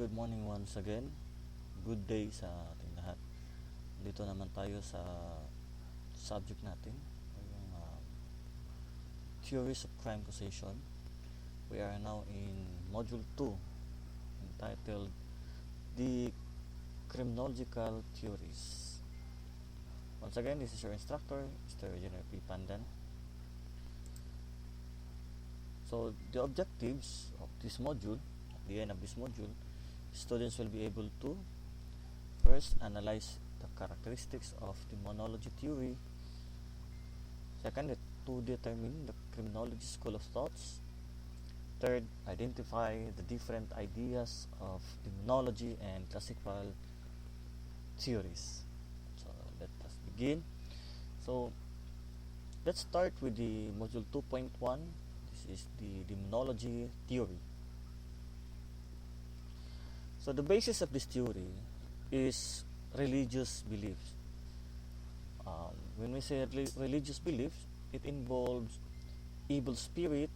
good morning once again. Good day sa ating lahat. Dito naman tayo sa subject natin, yung theories of crime causation. We are now in module 2, entitled the criminological theories. Once again, this is your instructor, Mr. Jenner P. Pandan. So the objectives of this module, at the end of this module, students will be able to first analyze the characteristics of demonology theory. Second, to determine the criminology school of thoughts. Third, identify the different ideas of demonology and classical theories. So let us begin. So let's start with the module 2.1. This is the demonology theory. So the basis of this theory is religious beliefs. When we say religious beliefs, it involves evil spirit,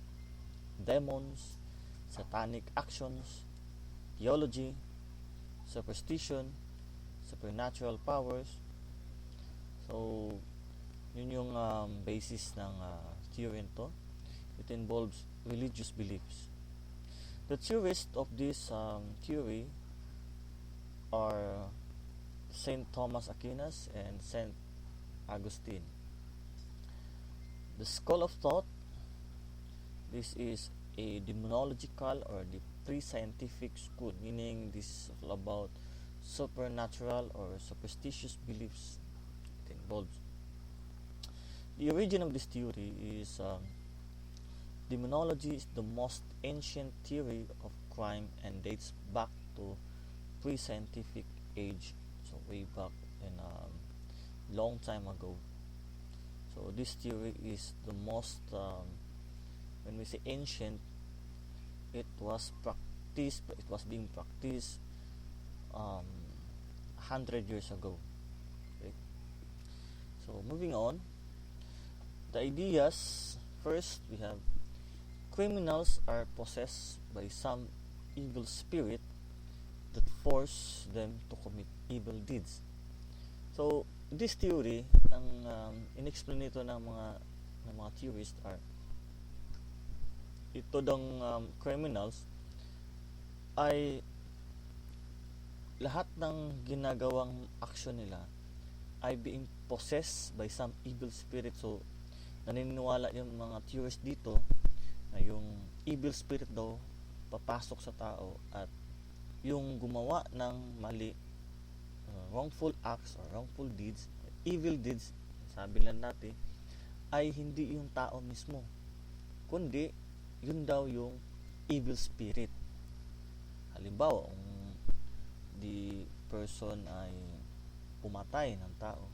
demons, satanic actions, theology, superstition, supernatural powers. So yun yung basis ng theory nito. It involves religious beliefs. The theorists of this theory are Saint Thomas Aquinas and Saint Augustine. The school of thought, this is a demonological or the pre-scientific school, meaning this is all about supernatural or superstitious beliefs it involves. The origin of this theory is demonology is the most ancient theory of crime and dates back to pre-scientific age, so way back in long time ago. So this theory is the most when we say ancient, it was being practiced 100 years ago. Okay? So moving on, the ideas. First, we have criminals are possessed by some evil spirit that force them to commit evil deeds. So this theory, ang in-explain nito ng mga theorists are ito dang criminals ay lahat ng ginagawang action nila ay being possessed by some evil spirit. So naniniwala yung mga theorists dito na yung evil spirit daw papasok sa tao at yung gumawa ng mali, wrongful acts or wrongful deeds, evil deeds, sabi lang natin, ay hindi yung tao mismo, kundi yun daw yung evil spirit. Halimbawa, kung the person ay pumatay ng tao,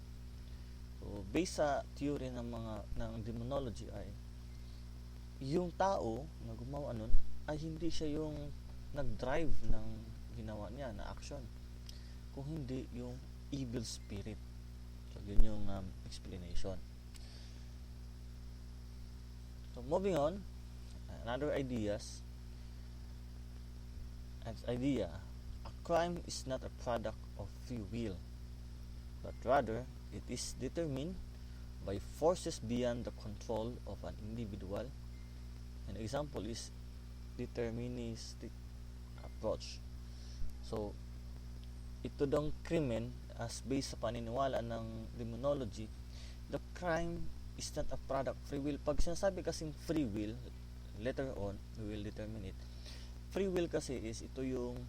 so based sa theory ng demonology ay yung tao na gumawa nun ay hindi siya yung nag-drive ng ginawa niya na action, kung hindi yung evil spirit. So yun yung explanation. So moving on, another idea, a crime is not a product of free will, but rather it is determined by forces beyond the control of an individual. An example is deterministic approach. So ito dang krimen, as based sa paniniwala ng demonology, the crime is not a product of free will. Pag sinasabi kasing free will, later on we will determine it. Free will kasi is ito yung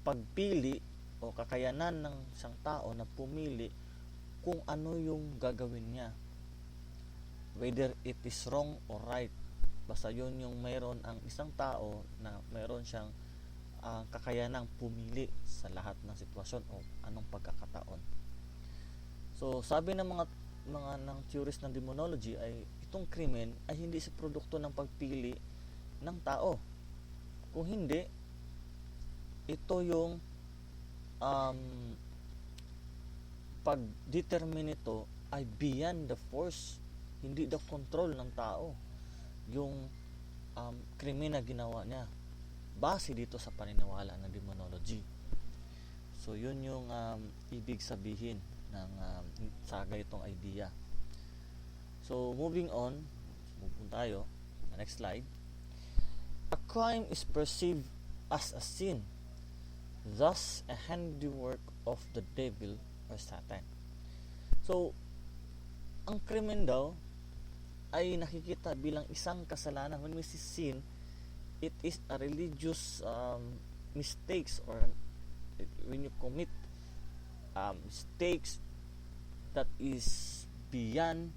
pagpili o kakayanan ng isang tao na pumili kung ano yung gagawin niya, whether it is wrong or right. Basta yun yung mayroon ang isang tao na mayroon siyang kakayanang pumili sa lahat ng sitwasyon o anong pagkakataon. So sabi ng mga ng theorists ng demonology ay itong krimen ay hindi sa produkto ng pagpili ng tao. Kung hindi, ito yung pag-determine ito ay beyond the force, hindi the control ng tao yung krimen na ginawa niya. base dito sa paniniwala ng demonology. So yun yung ibig sabihin ng sa ganitong idea. So moving on, move on tayo. Next slide. A crime is perceived as a sin, thus a handiwork of the devil or Satan. So, ang krimen daw ay nakikita bilang isang kasalanan. When we see sin, it is a religious mistakes, or when you commit mistakes that is beyond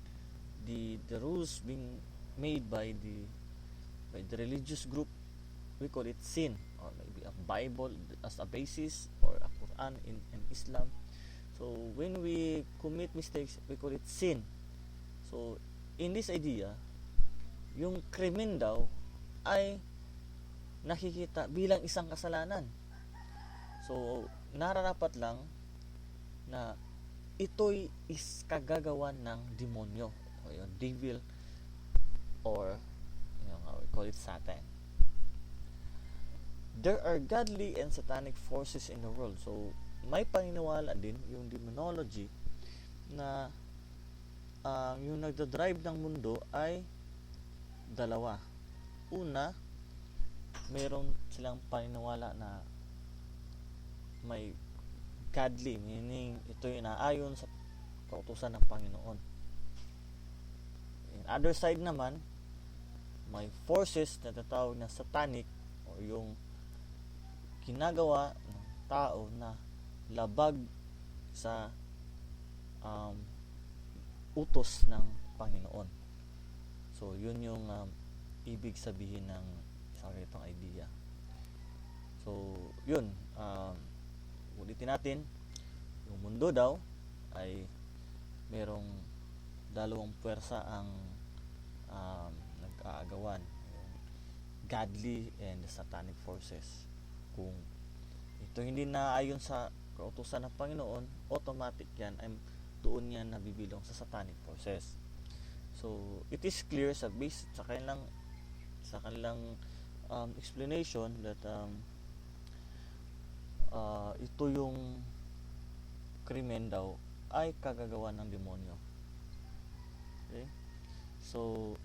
the rules being made by the religious group, we call it sin, or maybe a Bible as a basis, or a Quran in Islam. So when we commit mistakes, we call it sin. So in this idea, yung krimen daw ay nakikita bilang isang kasalanan. So nararapat lang na ito'y is kagagawan ng demonyo, o yung devil, or we call it Satan. There are godly and satanic forces in the world. So may paniniwala din yung demonology na yung nagdadrive ng mundo ay dalawa. Una, mayroon silang paniniwala na may godly, meaning ito yung naayon sa kautusan ng Panginoon. In other side naman, may forces na tatawag na satanic, o yung ginagawa ng tao na labag sa utos ng Panginoon. So yun yung ibig sabihin ng isang ganitong idea. So yun, ulitin natin, yung mundo daw ay merong dalawang puwersa ang nag-aagawan, yung godly and satanic forces. Kung ito hindi naayon sa kautusan ng Panginoon, automatic yan ay doon yan nabibilong sa satanic forces. So it is clear sa base sa kanilang explanation that ito yung krimen daw ay kagagawa ng demonyo. Okay? So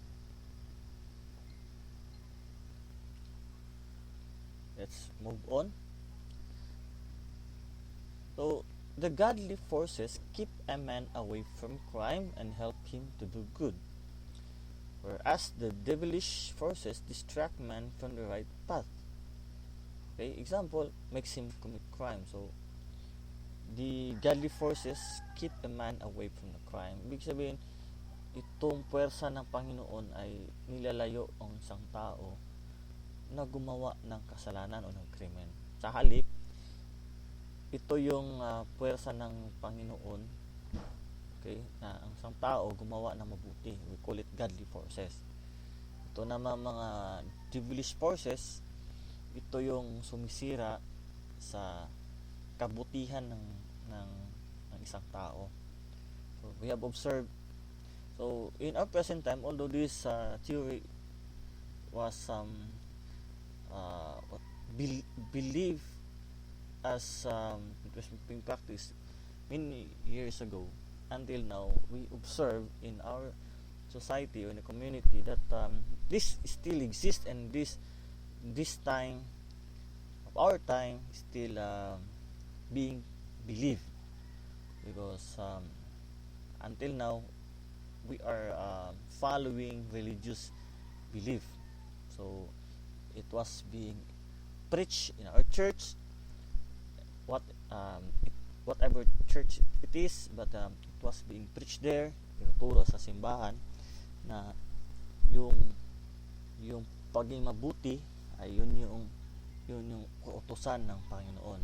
let's move on. So the godly forces keep a man away from crime and help him to do good, whereas the devilish forces distract man from the right path. Okay, example, makes him commit crime. So the godly forces keep a man away from the crime. Ibig sabihin, itong puwersa ng Panginoon ay nilalayo ang isang tao na gumawa ng kasalanan o ng krimen. Sa halip, ito yung puwersa ng Panginoon, okay, na ang isang tao gumawa ng mabuti. We call it godly forces. Ito naman mga devilish forces, ito yung sumisira sa kabutihan ng isang tao. So we have observed, so in our present time, although this theory was believed as it was being practiced many years ago, until now we observe in our society or in the community that this still exists, and this time of our time still being believed, because until now we are following religious belief. So it was being preached in our church, whatever church it is, but it was being preached there, tinuturo sa simbahan na yung pagiging mabuti ay yun yung kautusan ng Panginoon.